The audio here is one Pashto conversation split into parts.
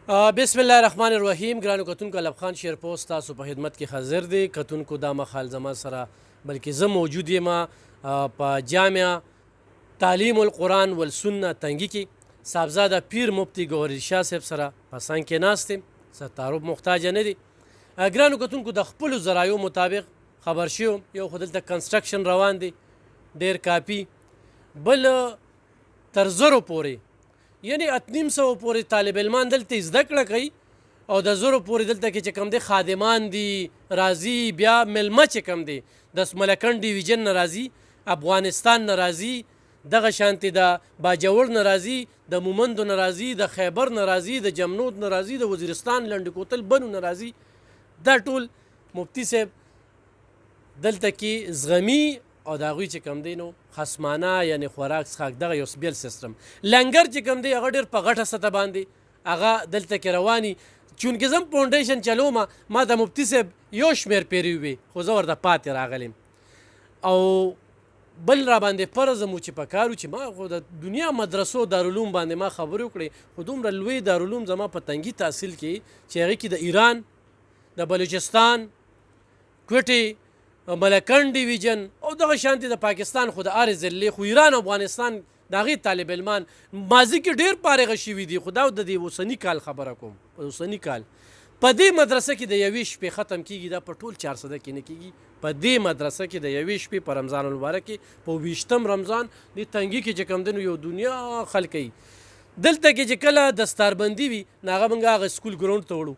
بسم الله الرحمن الرحیم. ګرانو کتونکو، الب خان شیرپوست تاسو په خدمت کې حاضر دی. کتونکو دا مخال زما سره بلکې زه موجود یم په جامع تعلیم القرآن والسنه تنگی کې صاحبزاده پیر مفتی ګوهر شاه صاحب سره په څنګ کې ناست یم. څه تعارف محتاج نه دی. ګرانو کتونکو، د خپلو ذرایعو مطابق خبر شوم یو خو دلته کنسټرکشن روان دی ډېر کافي، بل تر زرو پورې یعنی 800 پورې طالب علمان دلته زده کړه کوي او د زرو پورې دلته کې چې کوم دی خادمان دي راځي، بیا ملمه چې کوم دی د ملکن ډیویژن نه راځي، افغانستان نه راځي، دغه شانتې د باجوړ نه راځي، د مومندو نه راځي، د خیبر نه راځي، د جمنود نه راځي، د وزیرستان لنډ کوتل بنو نه راځي. دا ټول مفتی صاحب دلته کې زغمي او د هغوی چې کوم دی نو خصمانه یعنې خوراک څښاک دغه یو بیل سیستم. لنګر چې کوم دی هغه ډېر په غټه سطح باندې هغه دلته کې رواني. چونکې زه فاونډیشن چلوم، ما د مفتی صاحب یو شمېر پیري وې خو زه ورته پاتې راغلم او بل را باندې فرض مو چې په کار و چې ما خو د دنیا مدرسو دارالعلوم باندې ما خبرې وکړې، خو دومره لوی دارالعلوم زما په تنګي تحصیل کې چې هغې کې د ایران، د بلوچستان، کوټې، ملکن ډیویژن او دغه شانتې د پاکستان خو د هرې ضلعې، خو ایران او افغانستان د هغې طالب علمان ماضي کې ډېر فارغه شوي دي. خو دا د دې اوسني کال خبره کوم، اوسني کال په دې مدرسه کې د یوې شپې ختم کېږي. دا په ټول 400 کې نه کېږي. په دې مدرسه کې د یوې شپې په رمضان المبارک کې په 20 رمضان د تنګي کې چې کوم دی نو یو دنیا خلک کوي. دلته کې چې کله دستاربندي وي نو هغه موږ هغه سکول ګراونډ ته وړو،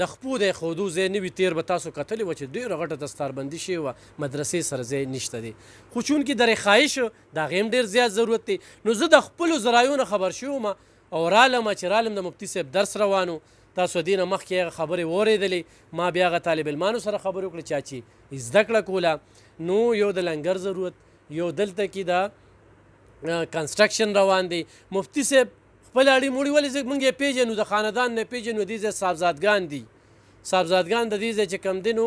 د خپو د ایښودو ځای نه وي. تېر به تاسو کتلې وه چې ډېره غټه دستاربندي شوې وه، مدرسې سره ځای نشته دی. خو چونکې د رخایش د هغې هم ډېر زیات ضرورت دی. نو زه د خپلو ذرایعو نه خبر شوم او رالم چې رالم د مفتی صاحب درس روانو. تاسو دې نه مخکې هغه خبرې واورېدلې. ما بیا هغه طالب علمانو سره خبرې وکړې چا چې زده کړه کوله. نو یو د لنګر ضرورت، یو دلته کې د کنسټرکشن روان دی. مفتی صاحب خپل اړې موړي ولې موږ یې پېژنو، د خاندان نه پېژنو. دې ځای صاحبزادګان دي، صاحبزادګان د دې ځای چې کوم دی نو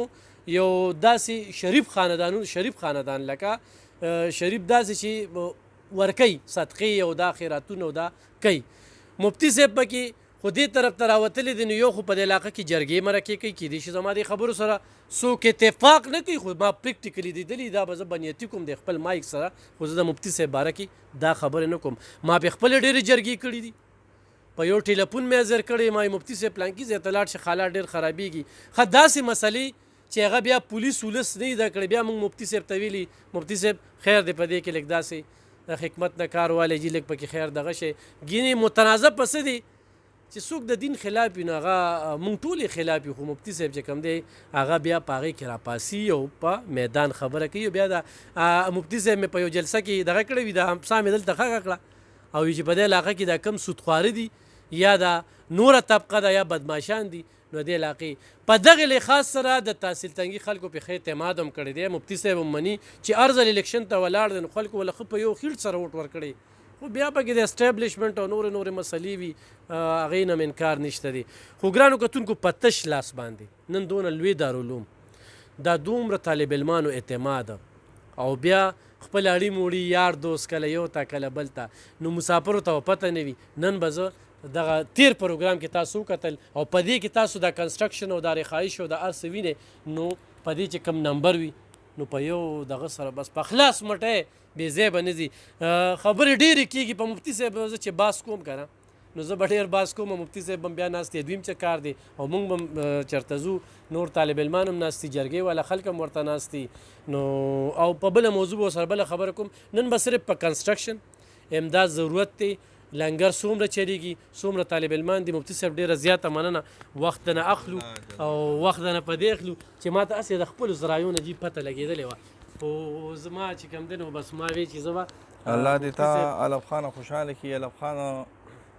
یو داسې شریف خاندان لکه شریف داسې چې ورکوي صدقې او دا خیراتونه او دا کوي. مفتی صاحب پکې خو دې طرف ته راوتلی دی. نو یو خو په دې علاقه کې جرګې مرکې کوي، کیدای شي زما دې خبرو سره څوک اتفاق نه کوي، خو ما پریکټیکلي لیدلي. دا به زه بنیتي کوم د خپل مایک سره، خو زه د مفتی صاحب باره کې دا خبرې نه کوم. ما په خپله ډېرې جرګې کړي دي، په یو ټیلیفون مې حاضر کړی، ما مفتی صاحب پلانکي ځای ته لاړ شي، حالات ډېر خرابېږي. ښه داسې مسلې چې هغه بیا پولیس ولس نه زده کړی، بیا موږ مفتی صاحب ته ویلي مفتی صاحب خیر دی په دې کې لږ داسې د حکمت نه کار والی جي، لږ پکې خیر دغه شی ګینې متنازع پسې دی چې څوک د دین خلاف وي نو هغه موږ ټول یې خلاف یو. خو مفتی صاحب چې کوم دی هغه بیا په هغې کې راپاسي او په میدان خبره کوي. بیا د مفتی صاحب مې په یو جلسه کې دغه کړی وي، د همسا مې دلته خغه کړه او وایي چې په دې علاقه کې دا کم سودخواره دي یا د نوره طبقه ده یا بدماشان دي. نو دې علاقې په دغې لحاظ سره د تحصیل تنګي خلکو پې ښه اعتماد هم کړی دی. مفتی صاحب هم مني چې هر ځل الیکشن ته ولاړ دی نو خلکو ولې ښه په یو خیټ سره ووټ ورکړی. خو بیا پکې د اسټابلیشمنټ او نورې مسلې وي، هغې نه هم انکار نشته دی. خو ګرانو کتونکو، په تش لاس باندې نن دونه لوی دارالعلوم، دا دومره طالب علمانو اعتماد او بیا خپل اړي موړي یار دوست کله یو ته کله بل ته، نو مسافرو ته پته نه وي. نن به زه دغه تیر پروګرام کې تاسو وکتل او په دې کې تاسو د کنسټرکشن او د رخایش او د هر څه وینئ. نو په دې چې کم نمبر وي نو په یو دغه سره بس په خلاص مټی بې ځای به نه ځي. خبرې ډېرې کېږي په مفتی صاحب. زه چې باس کوم که نه نو زه به ډېر باس کوم، مفتی صاحب هم بیا ناست دی، دویم څه کار دی او موږ به چېرته ځو، نور طالب علمان هم ناست دي، جرګې والا خلک هم ورته ناست دي. نو او په بله موضوع به ورسره بله خبره کوم. نن به صرف په کنسټرکشن امداد ضرورت دی. لنګر څومره چلیږي، څومره طالب علمان دي. مفتی صاحب ډېره زیاته مننه، وخت نه اخلو او وخت نه په دې اخلو چې ما ته هسې د خپلو ذرایعو نه جي پته لګېدلې وه. خو زما چې کوم دی نو بس ما وی چې زه به الله دې تا الب خانه خوشحاله کړي. الب خانه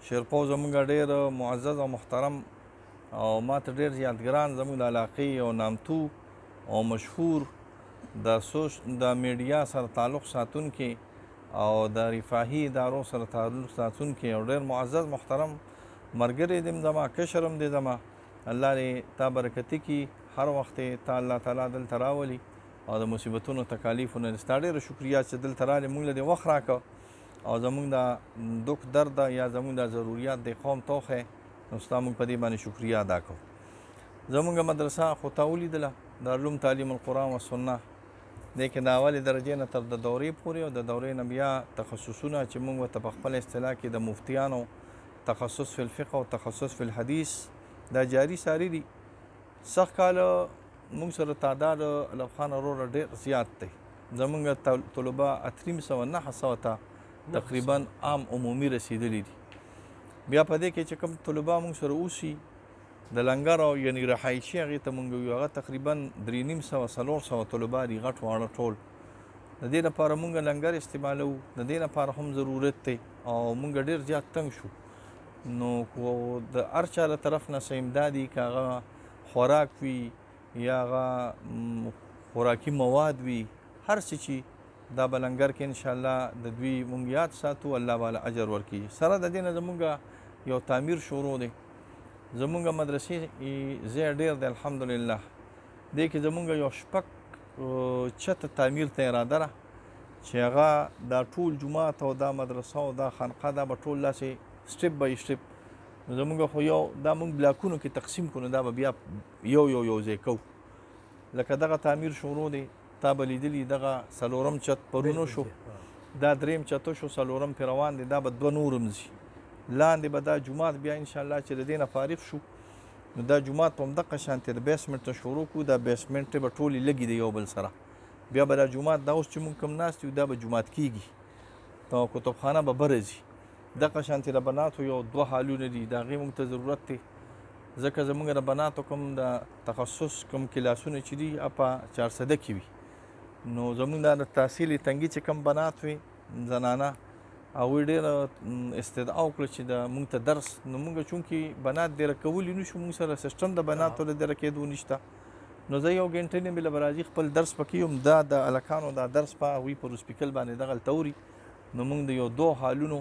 شیرپو زموږ ډېر معزز او محترم او ما ته ډېر یادګران زموږ د علاقې او نامتو او مشهور د میډیا سره تعلق ساتونکي او د رفاهي ادارو سره تعلق ساتونکي او ډېر معزز محترم ملګری دی زما، کشر هم دی زما. الله دې تا برکتي کړي، هر وخت یې تا الله تعالی دلته راولي او د مصیبتونو تکالیفو نه ستا ډېره شکریه چې دلته رالې، موږ له دې وخت راکړه او زموږ د دک درد یا زموږ د ضروریات د قوم توخې نو ستا موږ په دې باندې شکریا ادا کوو. زمونږ مدرسه خو تا ولیدله دارالعلوم تعلیم القرآن و سنه دی کې د اولې درجې نه تر د دورې پورې او د دورې نه بیا تخصصونه چې موږ ورته په خپل اصطلاح کې د مفتیانو تخصص فی الفقه او تخصص فی الحدیث دا جاری ساری دي. سخت کاله موږ سره تعداد علب خان وروره ډېر زیات دی. زمونږ طلبه 309 ته تقریبا عام عمومي رسیدلی دي. بیا په دې کې چې کوم طلبه موږ سره اوسي د لنګر او یعنی رهایشي هغې ته موږ ویو هغه تقریبا 350-400 طلبه دي غټ واړه ټول. د دې لپاره موږ لنګر استعمالوو، د دې لپاره هم ضرورت دی او موږ ډېر زیات تنګ شو. نو د هر چا له طرف نه څه امدادي که هغه خوراک وي یا هغه خوراکي مواد وي هر څه چې دا به لنګر کې انشاءالله د دوی موږ یاد ساتو، الله بالا اجر ورکړي. سره د دې نه زموږ یو تعمیر شروع دی. زمونږ مدرسې ځای ډېر دی الحمدلله. دې کې زمونږ یو 6 چته تعمیر ته اراده ده چې هغه دا ټول جومات او دا مدرسه او دا خانقاه دا به ټول داسې سټپ بای سټپ زمونږ خو یو دا مونږ بلاکونو کې تقسیم کړو، دا به بیا یو ځای کوو. لکه دغه تعمیر شروع دی، تا به لیدلي دغه 4م چت پرونو شو، دا 3م چته شو، 4م پرې روان دی، دا به 2 نورم ځي. لاندې به دا جومات بیا انشاءالله چې د دې نه فارغ شو نو دا جومات په همدغه شانتې د بیسمنټ نه شروع کړو. دا بیسمنټ به ټولې لګي دی یو بل سره. بیا به دا جومات دا اوس چې مونږ کوم ناست یو دا به جومات کیږي، کتابخانه به بره ځي. دغه شانتې د بناتو یو 2 هالونه دي، د هغې مونږ ته ضرورت دی ځکه زمونږ د بناتو کوم د تخصص کوم کلاسونه چې دي په 400 کې وي. نو زمونږ دا د تحصیل تنګي چې کوم بنات وي زنانه هغوی ډېره استدعا وکړه چې د مونږ ته درس، نو مونږ چونکې بنات ډېره کولی نه شو، مونږ سره سیسټم د بناتو د ډېره کېدو نشته. نو زه یو ګنټه نه بله به راځي خپل درس پکې یم، دا د هلکانو دا درس په هغوی په روسپیکل باندې دغلته اوري. نو مونږ د یو 2 هالونو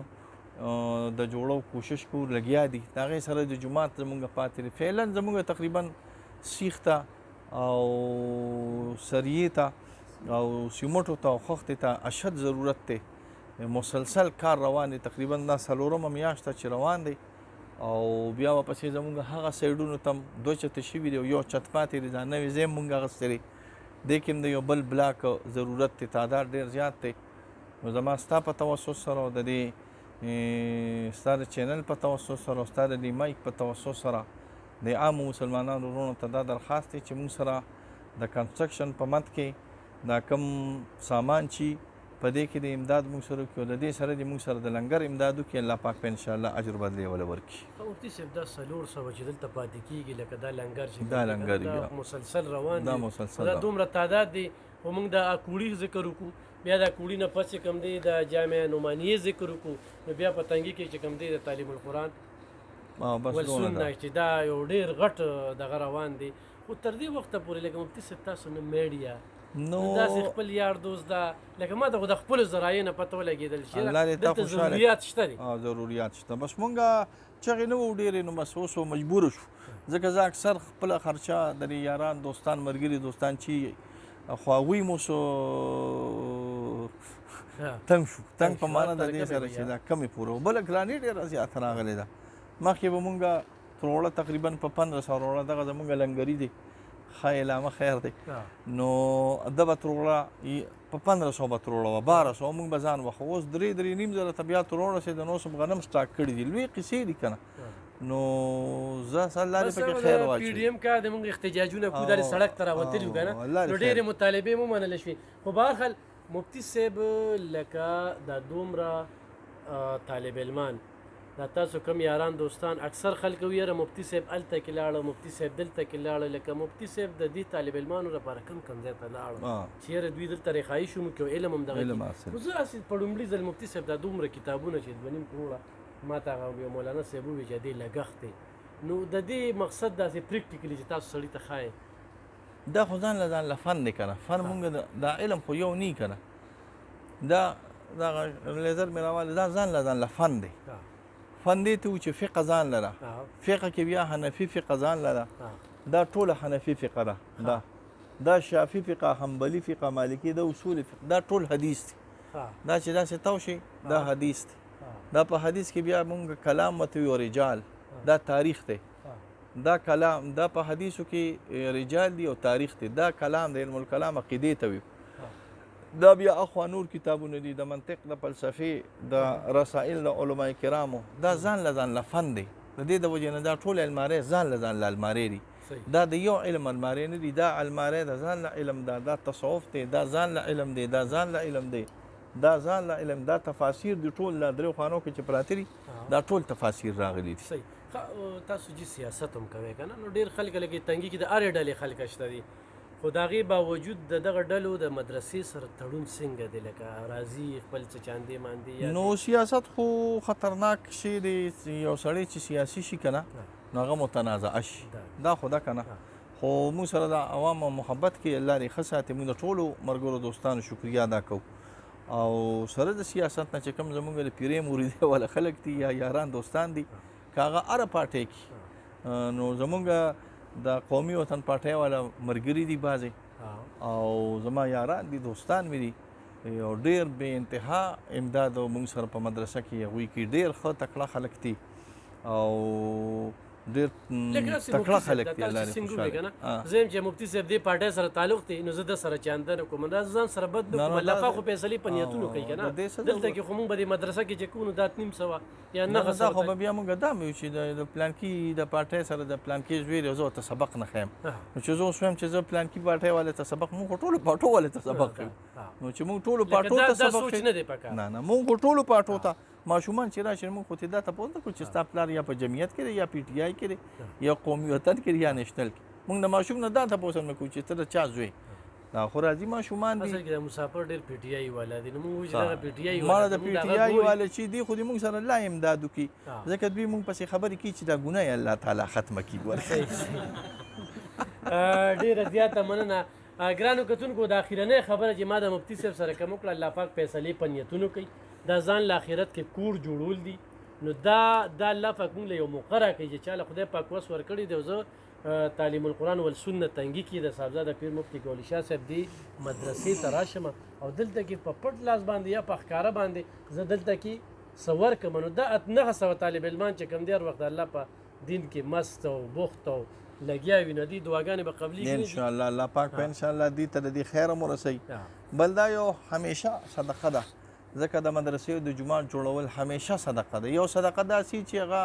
د جوړو کوشش کوو، لګیا دي. د هغې سره د جومات زمونږ پاتې دی. فعلا زمونږ تقریبا سیخ ته او سریې ته او سیمټو ته او خښتې ته اشد ضرورت دی. مسلسل کار روان دی، تقریبا دا 4مه میاشت چې روان دی. او بیا ورپسې زمونږ هغه سایډونو ته 2 چته شوي دی او یو چت پاتې دی، دا نوی ځای مونږ اخیستی دی. دې کې هم د یو بل بلاک ضرورت دی، تعداد ډېر زیات دی. نو زما ستا په توسط سره او د دې ستا د چینل په توسط سره او ستا د دې مایک په توسط سره د عامو مسلمانانو وروڼو ته دا درخواست دی چې مونږ سره د کنسټرکشن په مد کې دا کم سامان چې په دې کې د امداد مونږ سره وکړو، د دې سره د مونږ سره د لنګر امداد وکړي، الله پاک په انشاءالله اجر بدلې وله ورکړي. مفتي صاحب دا 400 چې دلته پاتې کېږي لکه دا لنګر چې دا لنګر مسلسل روان دی، دا مسلسل دا دومره تعداد دی. خو مونږ د کوړي ذکر وکړو، بیا د کوړي نه پس چې کوم دی د جامع نعمانیې ذکر وکړو، نو بیا په تنګي کې چې کوم دی د تعلیم القرآن والسنه چې دا یو ډېر غټ دغه روان دی. خو تر دې وخته پورې لکه مفتي صاحب تاسو نه میډیا نو داسې خپل یار دوست دا لکه ما ته خو د خپلو ذرایع نه پته ولګېدل چې الله دې تا دلته خوشحاله ضروريات شته دي. ضروريات شته، بس مونږ چغې نه وو ډېرې، نو بس اوس مجبوره شو ځکه زه اکثر خپله خرچه د یاران دوستان ملګري دوستان چې خو هغوی مو سو تنګ شو، تنګ په معنا د دې سره چې دا کمې پوره و. بله ګراني ډېره زیاته راغلې ده. مخکې به مونږ تروړه تقریبا په 1500 روړه دغه زمونږ لنګري دی خیلامه خیر دی، نو ده به تروړه په 1500 به تروړه وه 1200 مونږ به ځان وخو. اوس 3-3.5 زره ته بیا تروړه چې د نو سم غنم سټاک کړي دي، لوی قصې دي که نه. نو زه الله دې پکې خیر واچوي. پی ډي ایم کا د مونږ احتجاجونه کوو، دا سړک ته راوتلي وو که نه، نو ډېرې مطالبې مو منله شوې. خو بهرحال مفتي صاحب لکه دا دومره طالب علمان دا تاسو کوم یاران دوستان اکثر خلک وي یاره مفتي صاحب هلته کې لاړه، مفتي صاحب دلته کې لاړه، لکه مفتي صاحب د دې طالب علمانو لپاره کوم ځای ته لاړه چې یاره دوی دلته رخایي شو موږ علم هم دغه خو زه هسې په لومړي ځل مفتي صاحب دا دومره کتابونه چې 2.5 کروړه ما ته هغه یو مولانا صاحب وویل چې دې لګښت دی، نو د دې مقصد داسې پریکټیکلي چې تاسو سړي ته ښایې دا خو ځان له فن دی که نه. فن مونږ دا علم خو یو نی که نه، دا دغه لیزر مې راوالی دا ځان له فن دی. فن دې ته و چې فقه ځان لره، فقه کې بیا حنفي فقه ځان لره، دا ټوله حنفي فقه ده، دا شافي فقه، حنبلي فقه، مالکي، دا اصول فقه، دا ټول حدیث دی. دا چې داسې تو شي دا حدیث دی. دا په حدیث کې بیا مونږ کلام مته وي او رجال، دا تاریخ دی دا کلام دا په حدیثو کې رجال دي او تاریخ دی دا کلام د علم الکلام عقیدې ته وي دا بیا اخوا نور کتابونه دي د منطق د فلسفې د رسائل د علما کرامو دا ځان له فن دی د دې د وجې نه دا ټول المارۍ ځان له المارۍ دي دا د یو علم المارۍ نه دي دا المارۍ د ځان له علم دا تصوف دی دا ځان له علم دی دا ځان له علم دی دا ځان له علم دا تفاسیر دي ټول له دریو خانو کې چې پراته دي دا ټول تفاسیر راغلي دي تاسو چې سیاست هم کوئ که نه نو ډېر خلک لکه تنګي کې د هرې ډلې خلک شته دي خو د هغې باوجود د دغه ډلو د مدرسې سره تړون څنګه دی لکه راځي خپل څه چاندې ماندې نو سیاست خو خطرناک شی دی یو سړی چې سیاسي شي که نه نو هغه متنازعه شي دا خو ده که نه خو موږ سره د عوامو محبت کې الله دې ښه ساتي موږ د ټولو ملګرو دوستانو شکریا ادا کوو او سره د سیاست نه چې کوم زموږ د پیرې مریدۍ والا خلک دي یا یاران دوستان دي که هغه هره پارټۍ کې نو زموږ د قومي وطن پارټۍ والا ملګري دي بعضې او زما یاران دي دوستان مې دي او ډېر بې انتها امداد موږ سره په مدرسه کې هغوی کې ډېر ښه تکړه خلک دي او ډېر تکړه خلک دي الله دې خوشحاله زه یم چې مفتي صاحب دې پارټۍ سره تعلق دی نو زه د سره چانده نه کوم دا ځان سره بد نه کوم الله پاک خو فیصلې په نیتونو کوي که نه دلته کې خو موږ به د مدرسه کې چې کوو نو دا 900 یا 900 خو به بیا موږ دا وایو چې د پلانکي د پارټۍ سره د پلانکي زوی دی زه ورته سبق نه ښیم نو چې زه اوس وایم چې زه پلانکي پارټۍ والې ته سبق موږ خو ټولو پارټو والې ته سبق کوو نو چې موږ ټولو پارټو ته سبق سوچ نه دی پکار نه موږ ټولو پارټو ته ماشومان چې راشي موږ خو ته دا تپوس نه کوو چې ستا پلار یا په جمعیت کې دی یا پی ټي آی کې دی یا قومي وطن کې دی یا نیشنل کې موږ د ماشوم نه دا تپوس هم نه کوو چې ته د چا زوی دا خو راځي ماشومان دي اصل کې د مسافر ډېر پی ټي آی والا دي نو موږ چې دغه پی ټي آی والا د پی ټي آی والا چې دي خو دې موږ سره الله امداد وکړي ځکه دوی موږ پسې خبرې کوي چې دا ګناه یې الله تعالی ختمه کړي ډېره زیاته مننه ګرانو کتونکو د اخرنۍ خبره چې ما د مفتي صاحب سره کوم وکړه الله پاک فیصلې په نیتونو کوي دا ځان له آخرت کې کور جوړول دي نو دا الله پاک موږ له یو موقع راکوي چې چا له خدای پاک وس ورکړی دی او زه تعلیم القرآن والسنت تنګي کې د صاحبزاده پیر مفتي ګولي شاه صاحب دی مدرسې ته راشم او دلته کې په پټ لاس باندې یا په ښکاره باندې زه دلته کې څه ورکم نو دا 900 طالب علمان چې کوم دی هر وخت الله په دین کې مست او بوخت او لګیا وي نو دې دعاګانې به قبلېږي انشاءالله الله پاک په انشاءالله دې ته د دې خیر هم ورسوي بل دا یو همیشه صدقه ده ځکه د مدرسې د جومات جوړول همیشه صدقه ده یو صدقه داسې چې هغه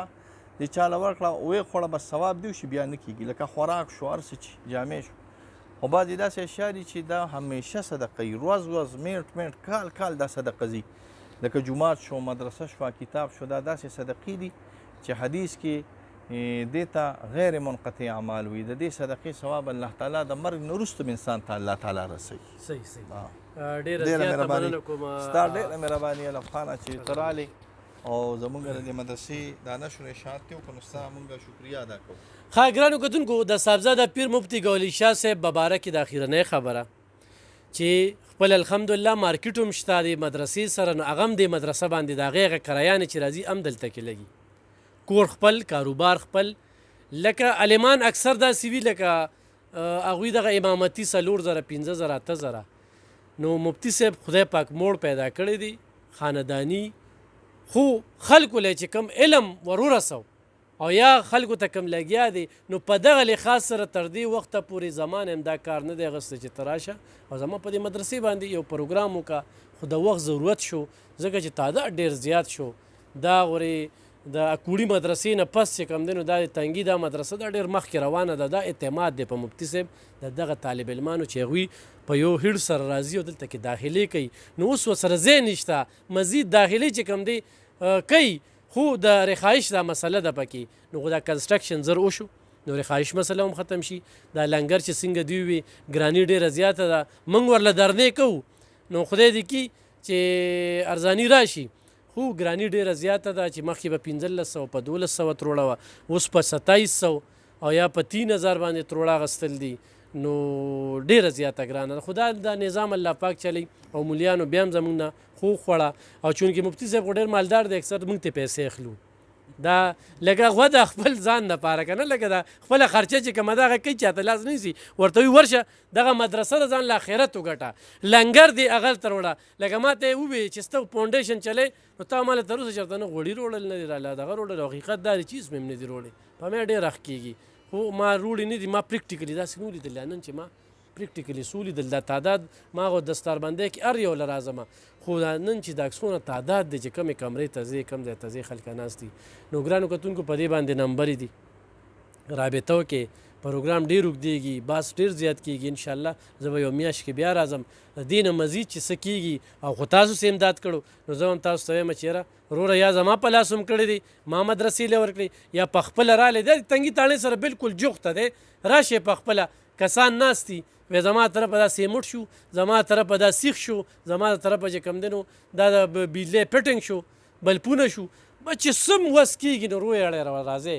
د چا له ورکړه ویې خوړه بس ثواب دی شي بیا نه کېږي لکه خوراک شو هر څه چې جامې شو خو بعضې داسې اشیا دي چې دا همیشه صدقه وي ورځ میټ کال دا صدقه ځي لکه جومات شو مدرسه شوه کتاب شو دا داسې صدقې دي چې حدیث کې دې ته غیر منقطع اعمال وي د دې صدقې ثواب الله تعالی د مرګ نه وروسته انسان ته الله تعالی رسوي صحیح ډېره زیاته مننه کوم ستا ډېره مهرباني علف خانه چې ته رالې او زموږ د دې مدرسې دا نشر اشاعت دی خو نو ستا موږ شکریا ادا کوو ښه ګرانو کتونکو د صاحبزاده پیر مفتي ګولي شاه صاحب مبارک د اخرنۍ خبره چې خپل الحمدلله مارکیټ هم شته د مدرسې سره نو هغه هم د مدرسه باندې د هغې هغه کرایانې چې راځي هم دلته کې لګي کور خپل کاروبار خپل لکه عالمان اکثر داسې وي لکه هغوی دغه امامتي 4,000 5,000 8,000 نو مفتي صاحب خدای پاک موړ پیدا کړی دی خاندانی خو خلکو له چې کم علم ورورسو او یا خلکو ته کم لګیا دی نو په دغه لحاظ سره تر دې وخته پورې زمان هم دا کار نه دی اخیستی چې ته راشه او زما په دې مدرسې باندې یو پروګرام وکړه خو د وخت ضرورت شو ځکه چې تعداد ډېر زیات شو دا ورې د اکوړي مدرسې نه پس چې کوم دی نو دا د تنګي دا مدرسه دا ډېر مخکې روانه ده دا اعتماد دی په مفتي صاحب د دغه طالب علمانو چې هغوی په یو هیډ سره راځي او دلته کې داخلې کوي نو اوس ورسره ځای نشته مزید داخلې چې کوم دی کوي خو د رخایش دا مسله ده پکې نو خو دا کنسټرکشن زر وشو نو رخایش مسله هم ختم شي دا لنګر چې څنګه دی وي ګراني ډېره زیاته ده موږ ورله درنې کوو نو خدای دې کي چې ارزاني راشي خو ګراني ډېره زیاته ده چې مخکې به 1500 په 1200 تروړه وه اوس په 2700 او یا په 3000 باندې تروړه اخیستل دي نو ډېره زیاته ګرانه ده خو دا نظام الله پاک چلی او مولیانو بیا هم زموږ نه خو خوړه او چونکې مفتي صاحب خو ډېر مالدار دی اکثر موږ ته پیسې اخلو دا لکه غوه د خپل ځان دپاره که نه لکه دا خپله خرچه چې کومه ده هغه کوي چاته لاس نه نیسي ورته وایي ورشه دغه مدرسه د ځان له آخرت وګټه لنګر دی هغه ته وړه لکه ما ته یې ووایي چې سته فاونډیشن چلی نو تا ما له تر اوسه چېرته نه غوړي روړل نه دي راله دغه روړل او حقیقت دا دی چې هېڅ مې هم نه دي روړې په مې ډېر اخ کېږي خو ما روړې نه دي ما پریکټیکلي داسې مو لیدل نن چې ما پریکټیکلي څو لیدل دا تعداد ما هغه دستاربندۍ کې هر یو له راځمه خو دا نن چې دا عکسونه تعداد دی چې کمې کمرې ته ځې کم ځای ته ځې خلک ناست دي نو ګرانو کتونکو په دې باندې نمبرې دي رابطه وکړئ پروګرام ډېر اوږدېږي باس ډېر زیات کېږي انشاءالله زه به یو میاشت کې بیا راځم د دې نه مزید چې څه کېږي او خو تاسو څه امداد کړو نو زه هم تاسو ته وایم چې یاره وروره یا زما په لاس هم کړی دی ما مدرسې له ورکړې یا په خپله رالی دی تنګي تاڼې سره بالکل جوخته دی راشئ په خپله کسان ناست دي وی زما طرفه دا سیمټ شو زما طرفه دا سیخ شو زما طرفه چې کوم دی نو دا د بجلی فټنګ شو بلپونه شو چې څه وس کېږي نو روی اړی راځئ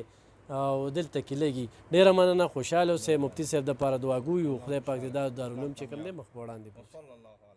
او دلته کې لګي ډېره مننه خوشحاله اوسئ مفتي صاحب دپاره دعاګوي خدای پاک دې دا دارالعلوم چې کوم دی مخ په وړاندې